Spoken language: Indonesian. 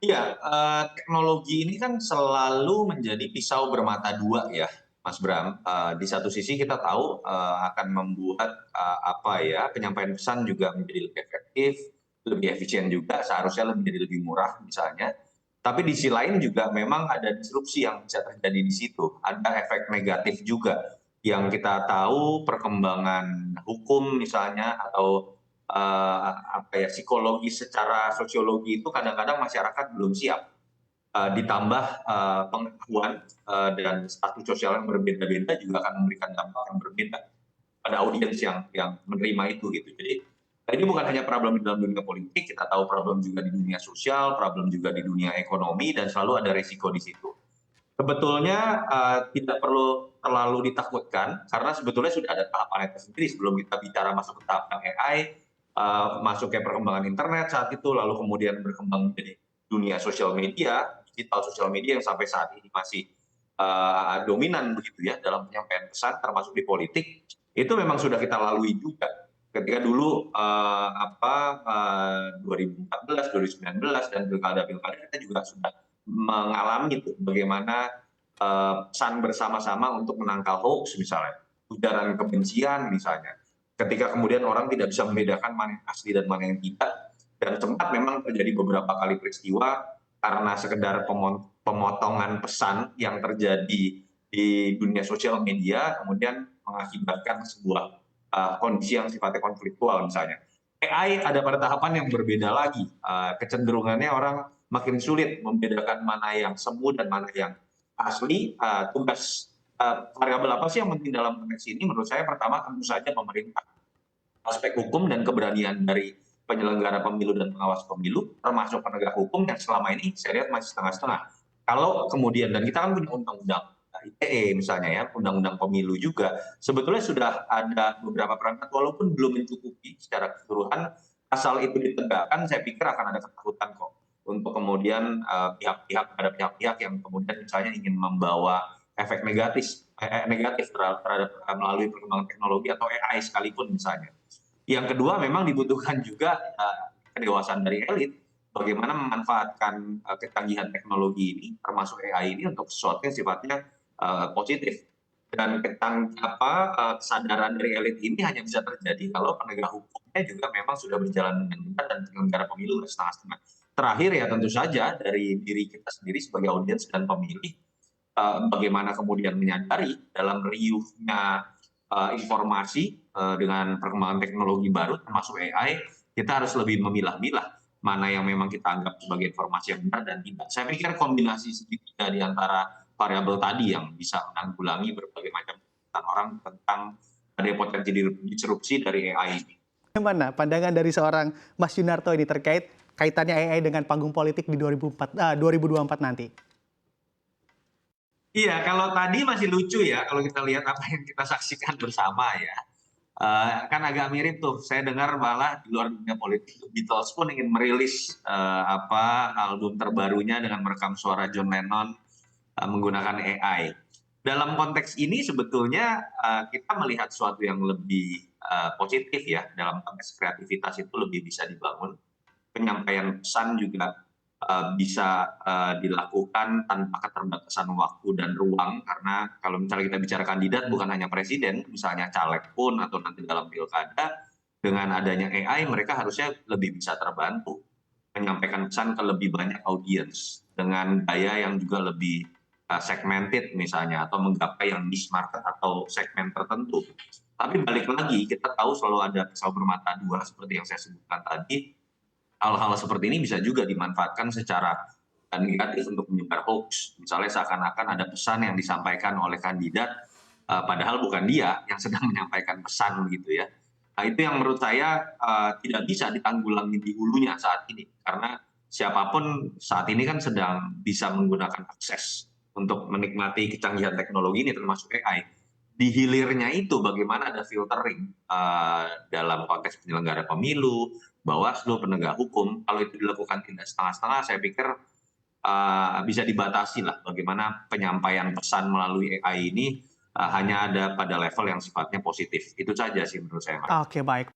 Iya, teknologi ini kan selalu menjadi pisau bermata dua ya, Mas Bram. Di satu sisi kita tahu, akan membuat, apa ya, penyampaian pesan juga menjadi lebih efektif, lebih efisien juga, seharusnya menjadi lebih murah misalnya. Tapi di sisi lain juga memang ada disrupsi yang bisa terjadi di situ, ada efek negatif juga. Yang kita tahu perkembangan hukum misalnya atau apa ya, psikologi secara sosiologi itu kadang-kadang masyarakat belum siap. Ditambah pengetahuan dan status sosial yang berbeda-beda juga akan memberikan dampak yang berbeda pada audiens yang menerima itu gitu. Jadi ini bukan hanya problem di dalam dunia politik, kita tahu problem juga di dunia sosial, problem juga di dunia ekonomi, dan selalu ada resiko di situ. Sebetulnya tidak perlu terlalu ditakutkan karena sebetulnya sudah ada tahapannya tersendiri sebelum kita bicara masuk ke tahap yang AI, masuk ke perkembangan internet saat itu, lalu kemudian berkembang menjadi dunia sosial media, digital sosial media yang sampai saat ini masih dominan begitu ya dalam penyampaian pesan termasuk di politik, itu memang sudah kita lalui juga. Ketika dulu 2014, 2019 dan pilkada-pilkada kita juga sudah mengalami itu bagaimana pesan bersama-sama untuk menangkal hoax misalnya, ujaran kebencian misalnya. Ketika kemudian orang tidak bisa membedakan mana yang asli dan mana yang tidak, dan sempat memang terjadi beberapa kali peristiwa karena sekedar pemotongan pesan yang terjadi di dunia sosial media, kemudian mengakibatkan sebuah kondisi yang sifatnya konfliktual misalnya. AI ada pada tahapan yang berbeda lagi, kecenderungannya orang makin sulit membedakan mana yang semu dan mana yang asli. Tugas variabel apa sih yang penting dalam konteks ini? Menurut saya pertama tentu saja pemerintah, aspek hukum dan keberanian dari penyelenggara pemilu dan pengawas pemilu, termasuk penegak hukum yang selama ini saya lihat masih setengah-setengah. Kalau kemudian, dan kita kan punya undang-undang ITE misalnya ya, undang-undang pemilu juga, sebetulnya sudah ada beberapa perangkat walaupun belum mencukupi secara keseluruhan, asal itu ditegakkan saya pikir akan ada ketakutan kok untuk kemudian pihak-pihak yang kemudian misalnya ingin membawa efek negatif terhadap melalui perkembangan teknologi atau AI sekalipun misalnya. Yang kedua memang dibutuhkan juga kedewasaan dari elit, bagaimana memanfaatkan kecanggihan teknologi ini, termasuk AI ini untuk sesuatu yang sifatnya positif. Dan kesadaran dari elit ini hanya bisa terjadi kalau penegak hukumnya juga memang sudah berjalan dengan benar dan penyelenggara pemilu setengah-setengah. Terakhir ya tentu saja dari diri kita sendiri sebagai audiens dan pemilih, bagaimana kemudian menyadari dalam riuhnya informasi dengan perkembangan teknologi baru termasuk AI, kita harus lebih memilah-milah mana yang memang kita anggap sebagai informasi yang benar dan tidak. Saya pikir kombinasi segitiga di antara variabel tadi yang bisa menanggulangi berbagai macam tentang orang tentang ada potensi disrupsi dari AI ini. Bagaimana pandangan dari seorang Mas Yunarto ini terkait kaitannya AI dengan panggung politik di 2024 nanti? Iya, kalau tadi masih lucu ya, kalau kita lihat apa yang kita saksikan bersama ya. Kan agak mirip tuh, saya dengar malah di luar dunia politik, Beatles pun ingin merilis album terbarunya dengan merekam suara John Lennon menggunakan AI. Dalam konteks ini sebetulnya kita melihat sesuatu yang lebih positif ya, dalam konteks kreativitas itu lebih bisa dibangun. Penyampaian pesan juga bisa dilakukan tanpa keterbatasan waktu dan ruang, karena kalau misalnya kita bicara kandidat bukan hanya presiden, misalnya caleg pun atau nanti dalam pilkada, dengan adanya AI mereka harusnya lebih bisa terbantu menyampaikan pesan ke lebih banyak audiens dengan gaya yang juga lebih segmented misalnya, atau menggapai yang niche market atau segmen tertentu. Tapi balik lagi, kita tahu selalu ada pisau bermata dua seperti yang saya sebutkan tadi. Hal-hal seperti ini bisa juga dimanfaatkan secara negatif untuk menyebar hoax. Misalnya seakan-akan ada pesan yang disampaikan oleh kandidat, padahal bukan dia yang sedang menyampaikan pesan gitu ya. Nah itu yang menurut saya tidak bisa ditanggulangi di hulunya saat ini. Karena siapapun saat ini kan sedang bisa menggunakan akses untuk menikmati kecanggihan teknologi ini termasuk AI. Di hilirnya itu bagaimana ada filtering dalam konteks penyelenggara pemilu, Bawaslu, penegak hukum, kalau itu dilakukan tidak setengah-setengah, saya pikir bisa dibatasi lah bagaimana penyampaian pesan melalui AI ini hanya ada pada level yang sifatnya positif. Itu saja sih menurut saya, Mas. Oke, baik.